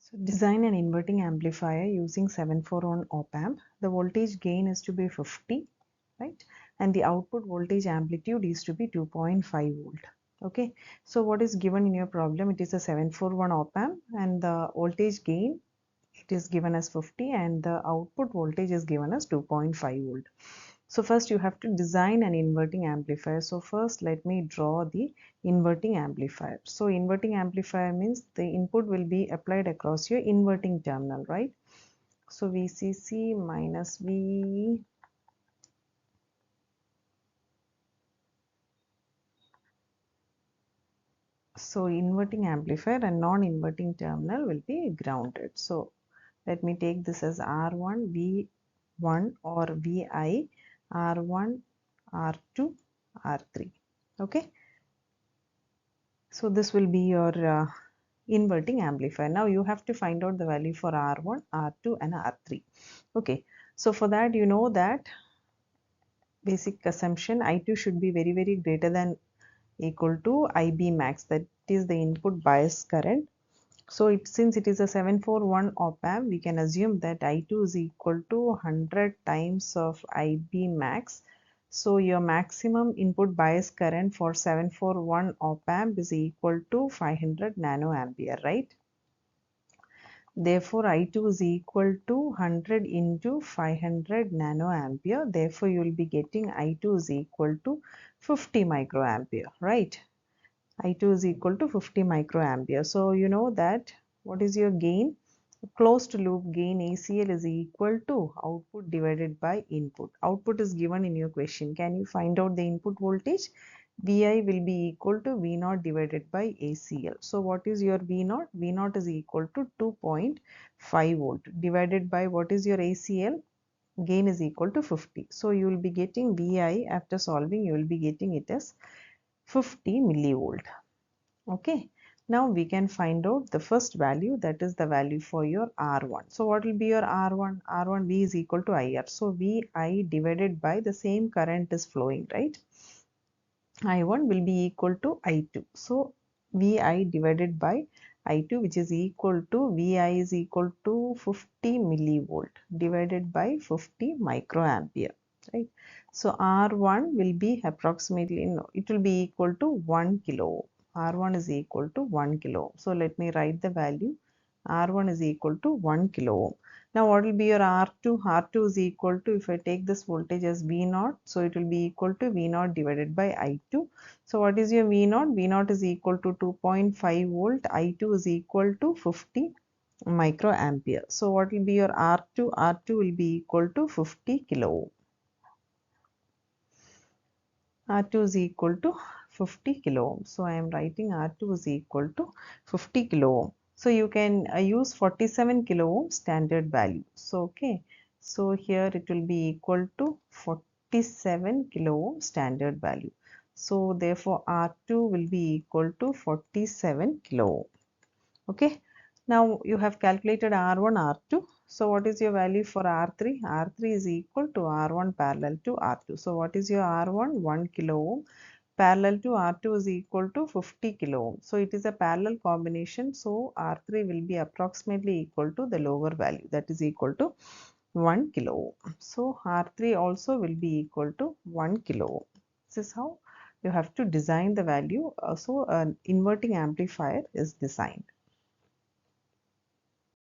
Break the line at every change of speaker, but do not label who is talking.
So design an inverting amplifier using 741 op amp. The voltage gain is to be 50, right? And the output voltage amplitude is to be 2.5 volt. Okay, so what is given in your problem? It is a 741 op amp and the voltage gain, it is given as 50 and the output voltage is given as 2.5 volt. So first you have to design an inverting amplifier. So first let me draw the inverting amplifier. So inverting amplifier means the input will be applied across your inverting terminal, right? So VCC minus V. So inverting amplifier and non-inverting terminal will be grounded. So let me take this as R1, V1 or VI, R1, R2, R3. Okay. So this will be your inverting amplifier. Now you have to find out the value for R1, R2 and R3. Okay. So for that, you know that basic assumption I2 should be very, very greater than equal to IB max, that is the input bias current. So since it is a 741 op amp, we can assume that I2 is equal to 100 times of IB max. So your maximum input bias current for 741 op amp is equal to 500 nanoampere, right? Therefore, I2 is equal to 100 into 500 nanoampere. Therefore, you will be getting I2 is equal to 50 microampere, right? I2 is equal to 50 microampere. So you know that what is your gain? Closed loop gain ACL is equal to output divided by input. Output is given in your question. Can you find out the input voltage? VI will be equal to V0 divided by ACL. So what is your V0? V0 is equal to 2.5 volt divided by what is your ACL? Gain is equal to 50. So you will be getting VI after solving, you will be getting it as 50 millivolt. Okay, now we can find out the first value, that is the value for your R1. So what will be your R1? R1 V is equal to IR. So VI divided by the same current is flowing, right? I1 will be equal to I2. So VI divided by I2, which is equal to VI is equal to 50 millivolt divided by 50 microampere, right? So R1 will be approximately, it will be equal to 1 kilo ohm. R1 is equal to 1 kilo ohm. So let me write the value. R1 is equal to 1 kilo ohm. Now what will be your R2? R2 is equal to, if I take this voltage as V0, so it will be equal to V0 divided by I2. So what is your V0? V0 is equal to 2.5 volt. I2 is equal to 50 microampere. So what will be your R2? R2 will be equal to 50 kilo ohm. R2 is equal to 50 kilo ohm. So I am writing R2 is equal to 50 kilo ohm. So you can use 47 kilo ohm standard value. So okay, so here it will be equal to 47 kilo ohm standard value. So therefore R2 will be equal to 47 kilo ohm. Okay, now you have calculated R1, R2. So what is your value for R3? R3 is equal to R1 parallel to R2. So what is your R1? 1 kilo ohm parallel to R2 is equal to 50 kilo ohm. So it is a parallel combination. So R3 will be approximately equal to the lower value, that is equal to 1 kilo ohm. So R3 also will be equal to 1 kilo ohm. This is how you have to design the value. So an inverting amplifier is designed.